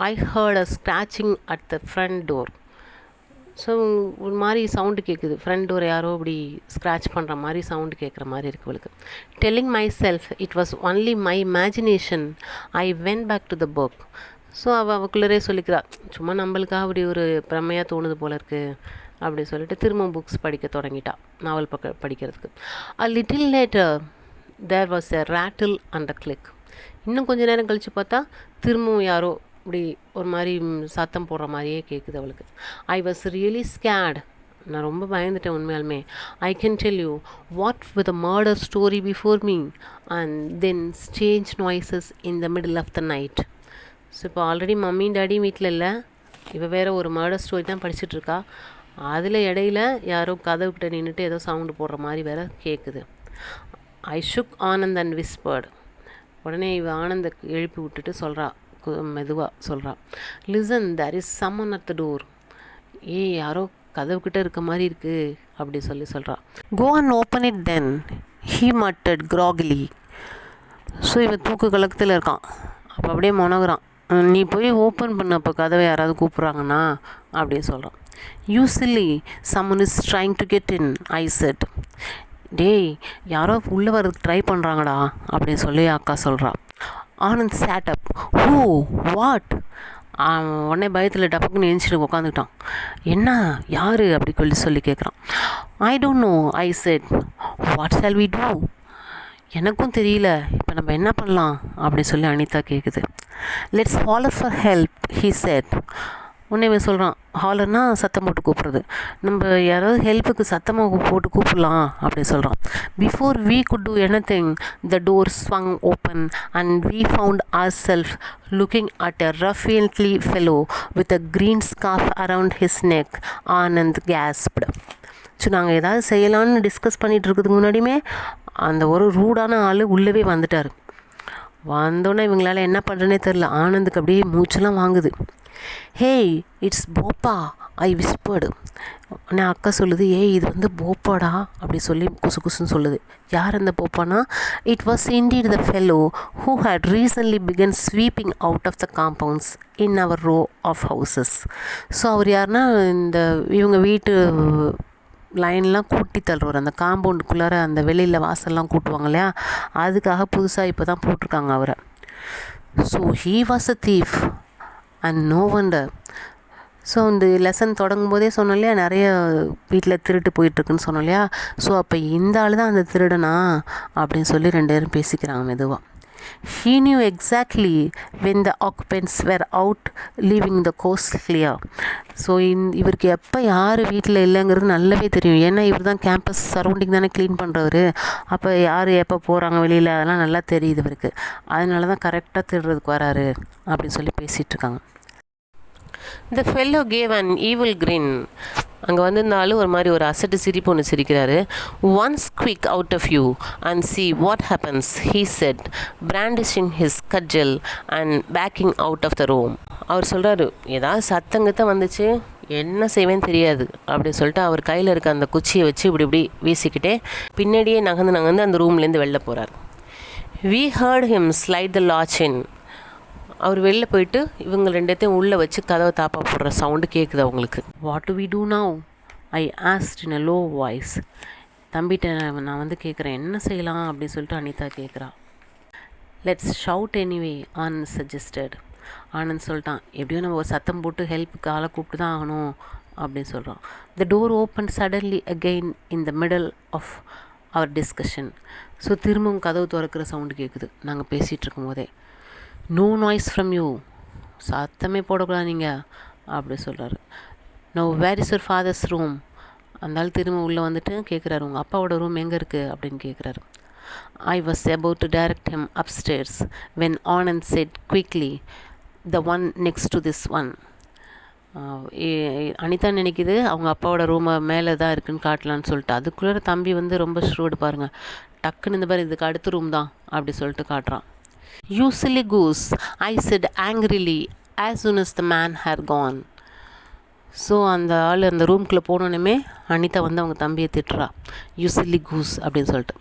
Speaker 1: I heard a scratching at the front door. So ஒரு மாதிரி சவுண்டு கேட்குது, ஃப்ரண்ட் டோர் யாரோ இப்படி ஸ்க்ராட்ச் பண்ணுற மாதிரி சவுண்டு கேட்குற மாதிரி இருக்குது அவளுக்கு. Telling myself it was only my imagination, I went back to the book. So அவளுக்குள்ளரே சொல்லிக்கிறா, சும்மா நம்மளுக்காக அப்படி ஒரு பிரமையாக தோணுது போல இருக்குது அப்படி சொல்லிட்டு திரும்ப புக்ஸ் படிக்க தொடங்கிட்டா, நாவல் படிக்கிறதுக்கு. A little later there was a rattle and a click. இன்னும் கொஞ்சம் நேரம் கழித்து பார்த்தா திரும்பவும் யாரோ இப்படி ஒரு மாதிரி சத்தம் போடுற மாதிரியே கேட்குது அவளுக்கு. I was really scared. நான் ரொம்ப பயந்துட்டேன் உண்மையாலுமே. I can tell you what with a murder story before me and then strange noises in the middle of the night. So இப்போ ஆல்ரெடி மம்மியும் டாடியும் வீட்டில் இல்லை, இப்போ வேறு ஒரு மர்டர் ஸ்டோரி தான் படிச்சுட்ருக்கா. அதில் இடையில யாரோ கதவுக்கிட்ட நின்றுட்டு ஏதோ சவுண்டு போடுற மாதிரி வேறு கேட்குது. I shook Anand and whispered. உடனே இவ ஆனந்தை எழுப்பி விட்டுட்டு சொல்கிறா, மெதுவாக சொல்கிறா, listen there is someone at the door. யாரோ கதவுக்கிட்ட இருக்க மாதிரி இருக்குது அப்படி சொல்கிறா. Go and open it then, he muttered groggily. So இவன் தூக்கு கலக்கத்தில் இருக்கான். அப்போ அப்படியே முனகுறான், நீ போய் ஓப்பன் பண்ண, அப்போ கதவை யாராவது கூப்பிட்றாங்கண்ணா அப்படின்னு சொல்கிறான். You chilli, someone is trying to get in, I set. டேய் யாரோ உள்ளே வரதுக்கு ட்ரை பண்ணுறாங்கடா அப்படின்னு சொல்லி அக்கா சொல்கிறா. Anand sat up. Oh what? உடனே பயத்தில் டப்புக்குன்னு எழுந்திட்டு உட்காந்துக்கிட்டான். என்ன யார் அப்படி சொல்லி கேட்குறான். I don't know, I said. What shall we do? எனக்கும் தெரியல, இப்போ நம்ம என்ன பண்ணலாம் அப்படி சொல்லி அனிதா கேட்குது. Let's holler for help, he set. உடனே சொல்கிறான், ஹாலர்னா சத்தம் போட்டு கூப்பிட்றது, நம்ம யாராவது ஹெல்ப்புக்கு சத்தமாக போட்டு கூப்பிடலாம் அப்படி சொல்கிறான். Before we could do anything the door swung open and we found our self looking at a ruffianly fellow with a green scarf around his neck. Anand gasped. So நாங்கள் ஏதாவது செய்யலான்னு டிஸ்கஸ் பண்ணிகிட்டு இருக்கிறதுக்கு முன்னாடியுமே அந்த ஒரு ரூடான ஆள் உள்ளவே வந்துட்டார். வந்தோடனே இவங்களால என்ன பண்ணுறேன்னே தெரில. ஆனந்துக்கு அப்படியே மூச்செல்லாம் வாங்குது. ஹேய் இட்ஸ் போப்பா, ஐ விஸ்பர்டு. உடனே அக்கா சொல்லுது, இது போப்பாடா அப்படி சொல்லி குசு குசுன்னு சொல்லுது. யார் அந்த போப்பானா? It was indeed the fellow who had recently begun sweeping out of the compounds in our row of houses. So அவர் யாருன்னா, இவங்க வீட்டு லைன்லாம் கூட்டி தள்ளுவார், அந்த காம்பவுண்டுக்குள்ளார அந்த வெளியில் வாசல்லாம் கூட்டுவாங்க இல்லையா, அதுக்காக புதுசாக இப்போ தான் போட்டிருக்காங்க அவரை. So he was a thief and no wonder. So இந்த லெசன் தொடங்கும் போதே சொன்னோம் இல்லையா, நிறைய வீட்டில் திருட்டு போயிட்டுருக்குன்னு சொன்னோம் இல்லையா. ஸோ அப்போ இந்த ஆள் தான் அந்த திருடனா அப்படின்னு சொல்லி 2 பேரும் பேசிக்கிறாங்க மெதுவாக. He knew exactly when the occupants were out leaving the coast clear. So இவருக்கு எப்போ யார் வீட்டில் இல்லைங்கிறது நல்லாவே தெரியும். ஏன்னா இவர் தான் கேம்பஸ் சரௌண்டிங் தானே க்ளீன் பண்ணுறவர். அப்போ யார் எப்போ போகிறாங்க வெளியில் அதெல்லாம் நல்லா தெரியுது இவருக்கு. அதனால தான் கரெக்டாக திருடுறதுக்கு வராரு அப்படின்னு சொல்லி பேசிகிட்ருக்காங்க. The fellow gave an evil grin. அங்கே வந்திருந்தாலும் ஒரு மாதிரி ஒரு அசட்டு சிரிப்பு ஒன்று சிரிக்கிறாரு. Once quick out of you and see what happens, he said brandishing his cudgel and backing out of the room. அவர் சொல்கிறாரு, ஏதாவது சத்தங்கத்த வந்துச்சு என்ன செய்வேன்னு தெரியாது அப்படி சொல்லிட்டு அவர் கையில் இருக்க அந்த குச்சியை வச்சு இப்படி வீசிக்கிட்டே பின்னாடியே நகர்ந்து அந்த ரூம்லேருந்து வெளில போகிறார். We heard him slide the latch in. அவர் வெளில போயிட்டு இவங்க 2 உள்ளே வச்சு கதவை தாப்பா போடுற சவுண்டு கேட்குது அவங்களுக்கு. What do we do now, I asked in a low voice. தம்பிகிட்ட நான் கேட்குறேன், என்ன செய்யலாம் அப்படின்னு சொல்லிட்டு அனிதா கேட்குறா. Let's shout anyway, Anand suggested. Anand சொல்லிட்டான், எப்படியும் நம்ம ஒரு சத்தம் போட்டு ஹெல்ப்புக்கு ஆளை கூப்பிட்டு தான் ஆகணும் அப்படின்னு சொல்கிறான். The door open suddenly again in the middle of our discussion. So திரும்பவும் கதவு திறக்கிற சவுண்டு கேட்குது நாங்கள் பேசிகிட்டு இருக்கும் போதே. நோ நாய்ஸ் ஃப்ரம் யூ, சத்தமே போடக்கூடாது நீங்கள் அப்படி சொல்கிறாரு. No where is your father's room, அந்த ஆள் திரும்ப உள்ளே வந்துட்டு கேட்குறாரு, உங்கள் அப்பாவோட ரூம் எங்கே இருக்குது அப்படின்னு கேட்குறாரு. I was about to direct him upstairs when Anand said quickly, the one next to this one. Anitha நினைக்குது அவங்க அப்பாவோட ரூமை மேலே தான் இருக்குன்னு காட்டலான்னு சொல்லிட்டு, அதுக்குள்ளே தம்பி வந்து ரொம்ப ஷ்ரூடு பாருங்கள், டக்குன்னு இந்த மாதிரி இதுக்கு அடுத்த ரூம் தான் அப்படி சொல்லிட்டு காட்டுறான். You silly goose, I said angrily as soon as the man had gone. So அந்த ஆள் அந்த ரூம்குள்ளே போனோன்னே அனிதா வந்து அவங்க தம்பியை திட்டுறா, யூ சில்லி கூஸ் அப்படின்னு சொல்லிட்டு.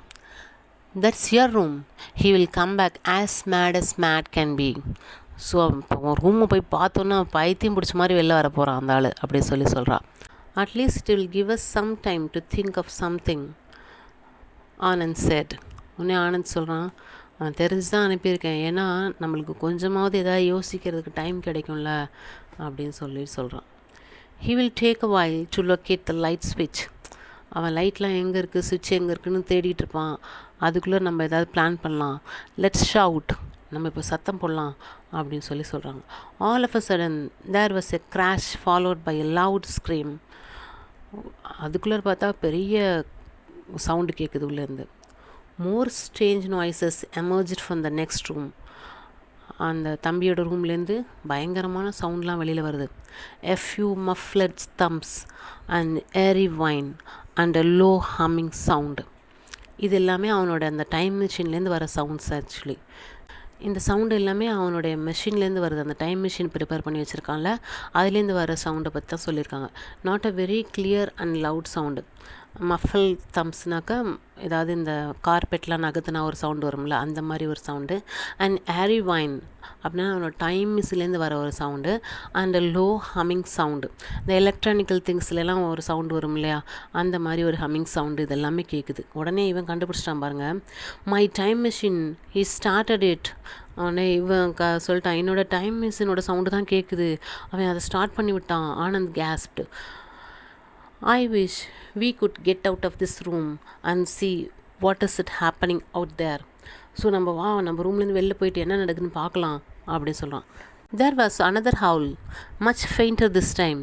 Speaker 1: That's your room, he will come back as mad can be. So இப்போ ரூமை போய் பார்த்தோன்னா பைத்தியம் பிடிச்ச மாதிரி வெளில வர போகிறான் அந்த ஆள் அப்படி சொல்கிறான். At least it will give us some time to think of something, Anand said. உடனே ஆனந்த் சொல்கிறான், தெரிஞ்சு தான் அனுப்பியிருக்கேன், ஏன்னா நம்மளுக்கு கொஞ்சமாவது எதாவது யோசிக்கிறதுக்கு டைம் கிடைக்கும்ல அப்படின்னு சொல்கிறான். He will take a while to locate the light switch. அவன் லைட்லாம் எங்கே இருக்குது, சுவிட்ச் எங்கே இருக்குதுன்னு தேடிட்டு இருப்பான். அதுக்குள்ளே நம்ம ஏதாவது பிளான் பண்ணலாம். லெட்ஸ் ஷவுட், நம்ம இப்போ சத்தம் போடலாம் அப்படின்னு சொல்கிறாங்க. All of a sudden there was a crash followed by a loud scream. அதுக்குள்ளே பார்த்தா பெரிய சவுண்டு கேட்குது உள்ளேருந்து. More strange noises emerged from the next room. அந்த தம்பியோட ரூம்லேருந்து பயங்கரமான சவுண்ட்லாம் வெளியில் வருது. A few muffled thumps and eerie whine and a low humming sound. இது எல்லாமே அவனோட அந்த டைம் மிஷின்லேருந்து வர சவுண்ட்ஸ். ஆக்சுவலி இந்த சவுண்டு எல்லாமே அவனுடைய மெஷின்லேருந்து வருது. அந்த டைம் மிஷின் ப்ரிப்பேர் பண்ணி வச்சுருக்கான்ல, அதுலேருந்து வர சவுண்டை பற்றி தான் சொல்லியிருக்காங்க. Not a very clear and loud sound. Muffle தம்ஸ்னாக்கா ஏதாவது இந்த கார்பெட்லாம் நகர்த்துனா ஒரு சவுண்டு வரும்ல, அந்த மாதிரி ஒரு சவுண்டு. அண்ட் ஏரி வைன் அப்படின்னா அவனோட டைம் மிஸ்லேருந்து வர ஒரு sound. And low humming sound, இந்த எலக்ட்ரானிக்கல் திங்ஸ்லாம் ஒரு சவுண்டு வரும் இல்லையா, அந்த மாதிரி ஒரு ஹம்மிங் சவுண்டு. இது எல்லாமே கேட்குது. உடனே இவன் கண்டுபிடிச்சிட்டான் பாருங்கள், my time machine he started it. உடனே இவன் சொல்லிட்டான், என்னோட டைம் மிஷினோட சவுண்டு தான் கேட்குது, அவன் அதை ஸ்டார்ட் பண்ணி விட்டான். Anand கேஸ்ப்டு. I wish we could get out of this room and see what is it happening out there. So நம்ம ரூம்லேருந்து வெளில போயிட்டு என்ன நடக்குதுன்னு பார்க்கலாம் அப்படின்னு சொல்கிறான். There was another howl, much fainter this time.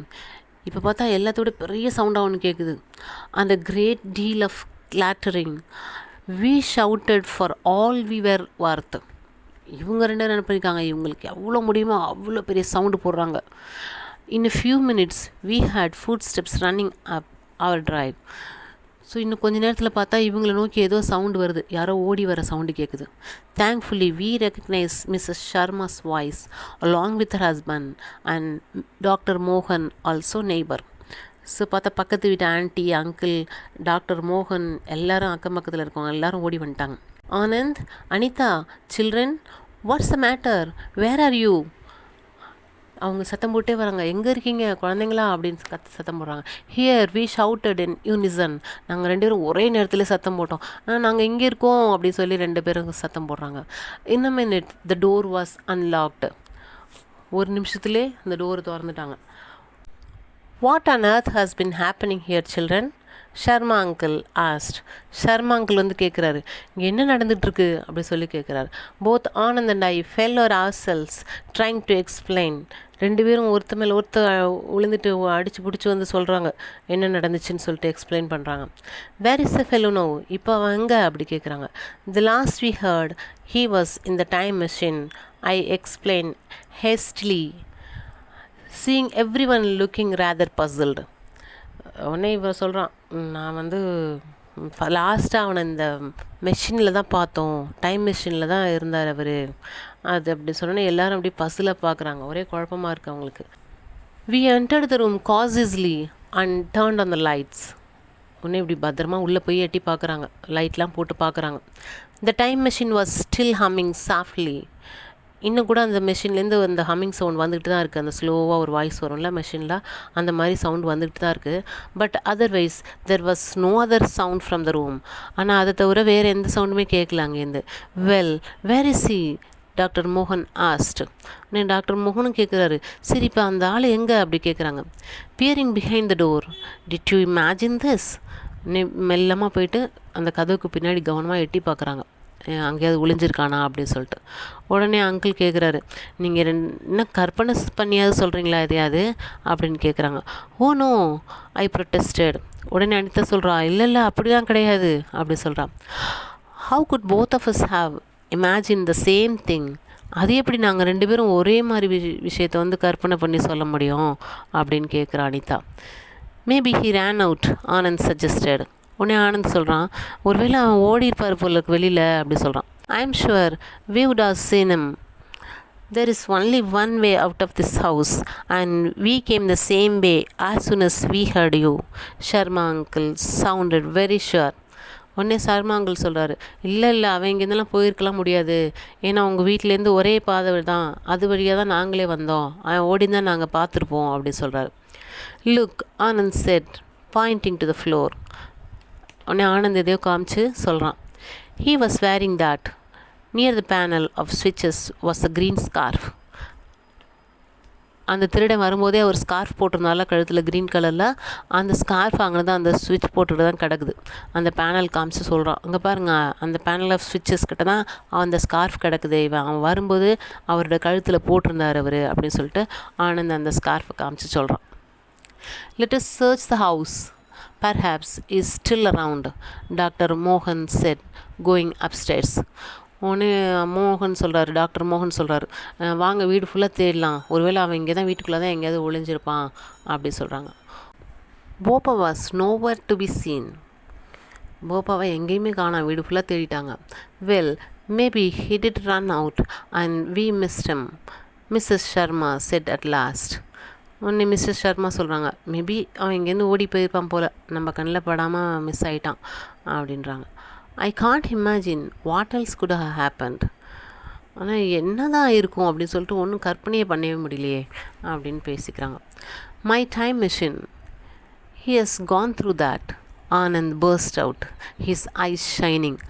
Speaker 1: இப்போ பார்த்தா எல்லாத்தோட பெரிய சவுண்டாக ஒன்று கேட்குது. And a great deal of clattering. We shouted for all we were worth. இவங்க ரெண்டு பேரும் என்ன பண்ணியிருக்காங்க, இவங்களுக்கு எவ்வளோ முடியுமோ அவ்வளோ பெரிய சவுண்டு போடுறாங்க. In a few minutes we had footsteps running up our drive. So இன்னும் கொஞ்ச நேரத்தில் பார்த்தா இவங்களை நோக்கி ஏதோ சவுண்டு வருது, யாரோ ஓடி வர சவுண்டு கேட்குது. Thankfully we recognized Mrs. Sharma's voice along with her husband and Dr. Mohan, also neighbor. So பார்த்தா பக்கத்து வீட்டு ஆண்டி, அங்கிள், டாக்டர் மோகன் எல்லாரும் அக்கம் பக்கத்தில் இருக்கவங்க எல்லாரும் ஓடி வந்துட்டாங்க. Anand, Anita, children, what's the matter, where are you? அவங்க சத்தம் போட்டே வராங்க, எங்கே இருக்கீங்க குழந்தைங்களா அப்படின்னு சத்தம் போடுறாங்க. Here we shouted in unison. நாங்கள் ரெண்டு பேரும் ஒரே நேரத்தில் சத்தம் போட்டோம். நாங்கள் இங்கே இருக்கோம் அப்படின்னு சொல்லி ரெண்டு பேரும் சத்தம் போடுறாங்க. In a minute the door was unlocked. ஒரு நிமிஷத்துலே இந்த டோர் திறந்துட்டாங்க. What on earth has been happening here children? Sharma uncle asked. Sharma uncle வந்து கேட்குறாரு, இங்கே என்ன நடந்துகிட்ருக்கு அப்படி சொல்லி கேட்குறாரு. Both Anand and I fell over our selves trying to explain. ரெண்டு பேரும் ஒருத்த மேலே ஒருத்த விழுந்துட்டு அடித்து பிடிச்சி வந்து சொல்கிறாங்க என்ன நடந்துச்சுன்னு சொல்லிட்டு எக்ஸ்பிளைன் பண்ணுறாங்க. Where is the fellow now, இப்போ அவன் எங்கே அப்படி கேட்குறாங்க. The last we heard he was in the time machine, I explained hastily, seeing everyone looking rather puzzled. உடனே இவன் சொல்கிறான், நான் வந்து லாஸ்ட்டாக அவனை இந்த மெஷினில் தான் பார்த்தோம், டைம் மிஷினில் தான் இருந்தார் அவர். அது அப்படி சொன்னோன்னே எல்லோரும் அப்படி பஸ்ஸில் பார்க்குறாங்க, ஒரே குழப்பமாக இருக்குது அவங்களுக்கு. We entered the room cautiously and turned on the lights. உடனே இப்படி பத்திரமா உள்ளே போய் எட்டி பார்க்குறாங்க, லைட்லாம் போட்டு பார்க்குறாங்க. The time machine was still humming softly. இன்னும் கூட அந்த மெஷின்லேருந்து அந்த ஹம்மிங் சவுண்ட் வந்துக்கிட்டு தான் இருக்குது. அந்த ஸ்லோவாக ஒரு வாய்ஸ் வரும்ல மெஷினில், அந்த மாதிரி சவுண்ட் வந்துக்கிட்டு தான் இருக்குது. But otherwise there was no other sound from the room. ஆனால் அதை தவிர வேறு எந்த சவுண்டுமே கேட்கல அங்கேருந்து. Well where is he, doctor மோகன் ஆஸ்ட். உடனே டாக்டர் மோகனும் கேட்குறாரு, சரி இப்போ அந்த ஆள் எங்கே அப்படி கேட்குறாங்க. Peering behind the door, did you imagine this? மெல்லமாக போயிட்டு அந்த கதவுக்கு பின்னாடி கவனமாக எட்டி பார்க்குறாங்க, அங்கேயாவது ஒளிஞ்சிருக்கானா அப்படின்னு சொல்லிட்டு. உடனே அங்கிள் கேட்குறாரு, நீங்கள் என்ன கற்பனை பண்ணியாவது சொல்கிறீங்களா எதையாது அப்படின்னு கேட்குறாங்க. Oh no, I protested. உடனே அனிதா சொல்கிறா, இல்லை அப்படிலாம் கிடையாது அப்படி சொல்கிறான். How could both of us have imagine the same thing? அது எப்படி நாங்கள் 2 பேரும் ஒரே மாதிரி விஷயத்தை வந்து கற்பனை பண்ணி சொல்ல முடியும் அப்படின்னு கேட்குறா Anita. Maybe he ran out, Anand suggested. உடனே ஆனந்த் சொல்கிறான், ஒருவேளை அவன் ஓடி இருப்பார் போல வெளியில் அப்படி சொல்கிறான். ஐ am sure we would have seen him. There is only one way out of this house and we came the same way as soon as we heard you. Sharma uncle sounded very sure. உடனே Sharma uncle சொல்கிறாரு, இல்லை அவன் இங்கேருந்துலாம் போயிருக்கலாம் முடியாது, ஏன்னா உங்கள் வீட்டிலேருந்து ஒரே பாதை தான், அது வழியாக தான் நாங்களே வந்தோம், அவன் ஓடி தான் நாங்கள் பார்த்துருப்போம் அப்படி சொல்கிறாரு. Look, Anand said, pointing to the floor. உடனே ஆனந்த் எதையோ காமிச்சு சொல்கிறான். He was wearing that. Near the panel of ஸ்விட்சஸ் வாஸ் அ க்ரீன் ஸ்கார்ஃப். அந்த திருடன் வரும்போதே அவர் ஸ்கார்ஃப் போட்டிருந்தால கழுத்தில் க்ரீன் கலரில், அந்த ஸ்கார்ஃப் அங்கே தான் அந்த ஸ்விட்ச் போட்டுட்டு தான் கிடக்குது. அந்த பேனல் காமிச்சு சொல்கிறான், அங்கே பாருங்கள் அந்த பேனல் ஆஃப் ஸ்விட்சஸ் கிட்ட தான் அந்த ஸ்கார்ஃப் கிடக்குது, அவன் வரும்போது அவரோட கழுத்தில் போட்டிருந்தார் அவர் அப்படின்னு சொல்லிட்டு ஆனந்த் அந்த ஸ்கார்ஃபை காமிச்சு சொல்கிறான். Let us search the house. Perhaps is still around, Dr. Mohan said, going upstairs. உடனே டாக்டர் மோகன் சொல்கிறாரு, வாங்க வீடு ஃபுல்லாக தேடலாம், ஒருவேளை அவன் இங்கே தான் வீட்டுக்குள்ளே தான் எங்கேயாவது ஒளிஞ்சிருப்பான் அப்படி சொல்கிறாங்க. Poppa was nowhere to be seen. போப்பாவை எங்கேயுமே காணோம், வீடு ஃபுல்லாக தேடிட்டாங்க. Well, maybe he did run out and we missed him, Mrs Sharma said at last. உடனே மிஸ்ஸஸ் ஷர்மா சொல்கிறாங்க, மேபி அவன் இங்கேருந்து ஓடி போயிருப்பான் போல், நம்ம கண்ணில் படாமல் மிஸ் ஆகிட்டான் அப்படின்றாங்க. I can't imagine what else could have happened. ஆனால் என்ன தான் இருக்கும் அப்படின்னு சொல்லிட்டு ஒன்றும் கற்பனையே பண்ணவே முடியலையே அப்படின்னு பேசிக்கிறாங்க. My time machine, he has gone through that. Anand burst out, his eyes shining.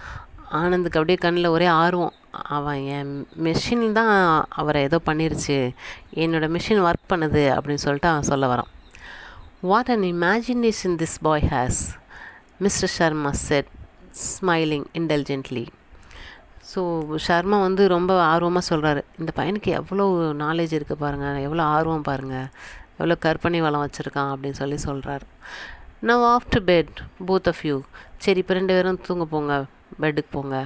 Speaker 1: ஆனந்துக்கு அப்படியே கண்ணில் ஒரே ஆர்வம், அவன் என் மெஷின் தான் அவரை ஏதோ பண்ணிருச்சு, என்னோடய மிஷின் ஒர்க் பண்ணுது அப்படின்னு சொல்லிட்டு அவன் சொல்ல வரான். What an imagination this boy has, mister Sharma set, smiling intelligently. So Sharma வந்து ரொம்ப ஆர்வமாக சொல்கிறாரு, இந்த பையனுக்கு எவ்வளோ நாலேஜ் இருக்குது பாருங்கள், எவ்வளோ ஆர்வம் பாருங்கள், எவ்வளோ கற்பனை வளம் வச்சுருக்கான் அப்படின்னு சொல்கிறாரு. Now after bed both of you. சரி இப்போ 2 பேரும் தூங்க போங்க, பெட்டுக்கு போங்க.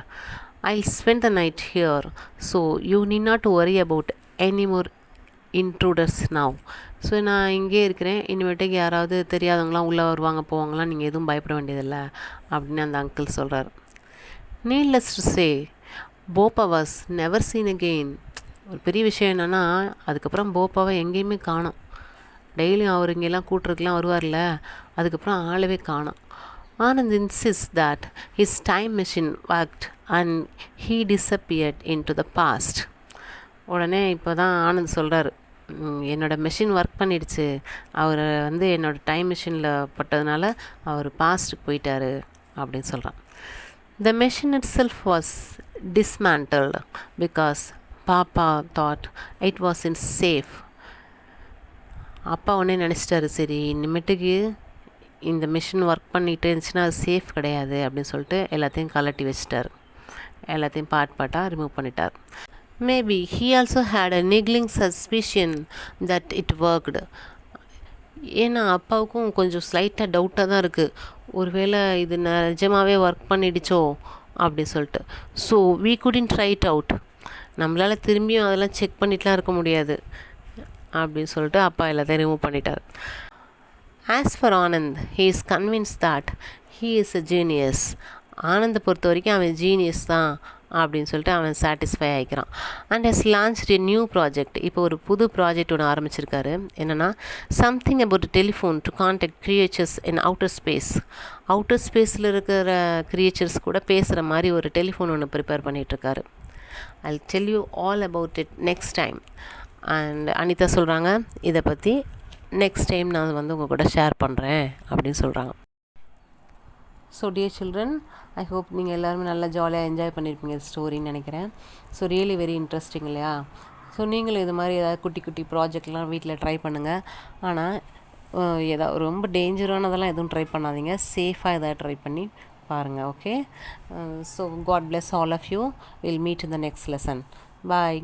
Speaker 1: I'll spend the night here, so you need not to worry about any more intruders now. So நான் இங்கே இருக்கிறேன், இனிமேட்டுக்கு யாராவது தெரியாதவங்களாம் உள்ளே வருவாங்க போவாங்களாம், நீங்கள் எதுவும் பயப்பட வேண்டியதில்லை அப்படின்னு அந்த அங்கிள் சொல்கிறார். நீட்லெஸ் டு சே, போப்பா வாஸ் நெவர் சீன் அகெயின். ஒரு பெரிய விஷயம் என்னென்னா, அதுக்கப்புறம் போப்பாவை எங்கேயுமே காணோம். டெய்லியும் அவர் இங்கெல்லாம் கூட்டுறதுக்கெலாம் வருவார்ல, அதுக்கப்புறம் ஆளவே காணோம். Anand insists that his time machine worked and he disappeared into the past. உடனே இப்போ தான் ஆனந்த் சொல்கிறாரு, என்னோடய மெஷின் ஒர்க் பண்ணிடுச்சு, அவர் வந்து என்னோடய டைம் மிஷினில் பட்டதுனால அவர் பாஸ்ட்டுக்கு போயிட்டாரு அப்படின்னு சொல்கிறான். The machine itself was dismantled because Papa thought it wasn't safe. அப்பா உடனே நினச்சிட்டாரு, சரி இனிமேட்டுக்கு இந்த மிஷின் ஒர்க் பண்ணிகிட்டு இருந்துச்சுன்னா அது சேஃப் கிடையாது அப்படின்னு சொல்லிட்டு எல்லாத்தையும் கலட்டி வச்சிட்டார், எல்லாத்தையும் பார்ட்டாக ரிமூவ் பண்ணிட்டார். Maybe he also had a niggling suspicion that it worked. ஏன்னா அப்பாவுக்கும் கொஞ்சம் ஸ்லைட்டாக டவுட்டாக தான் இருக்குது, ஒருவேளை இது நிஜமாகவே ஒர்க் பண்ணிடுச்சோ அப்படி சொல்லிட்டு. So we couldn't try it out. நம்மளால் திரும்பியும் அதெல்லாம் செக் பண்ணிட்டுலாம் இருக்க முடியாது அப்படின்னு சொல்லிட்டு அப்பா எல்லாத்தையும் ரிமூவ் பண்ணிட்டார். As for Anand, he is convinced that he is a genius. ஆனந்தை பொறுத்த வரைக்கும் அவன் ஜீனியஸ் தான் அப்படின்னு சொல்லிட்டு அவன் சாட்டிஸ்ஃபை ஆகிக்கிறான். And has launched a new project. இப்போ ஒரு புது ப்ராஜெக்ட் ஒன்று ஆரம்பிச்சிருக்காரு. என்னென்னா, something about telephone to contact creatures in outer space. Outer ஸ்பேஸில் இருக்கிற கிரியேச்சர்ஸ் கூட பேசுகிற மாதிரி ஒரு டெலிஃபோன் ஒன்று ப்ரிப்பேர் பண்ணிகிட்ருக்காரு. I'll tell you all about it next time. And Anita சொல்கிறாங்க, இதை பற்றி நெக்ஸ்ட் டைம் நான் வந்து உங்கள் கூட ஷேர் பண்ணுறேன் அப்படின்னு சொல்கிறாங்க. So dear children, I hope நீங்கள் எல்லாருமே நல்லா ஜாலியாக என்ஜாய் பண்ணியிருப்பீங்க ஸ்டோரின்னு நினைக்கிறேன். ஸோ ரியலி வெரி இன்ட்ரெஸ்டிங் இல்லையா? ஸோ நீங்களும் இது மாதிரி ஏதாவது குட்டி குட்டி ப்ராஜெக்ட்லாம் வீட்டில் ட்ரை பண்ணுங்கள். ஆனால் ஏதாவது ரொம்ப டேஞ்சரானதெல்லாம் எதுவும் ட்ரை பண்ணாதீங்க. சேஃபாக எதாவது ட்ரை பண்ணி பாருங்கள். Okay, so God bless all of you. We'll meet in the next lesson. Bye.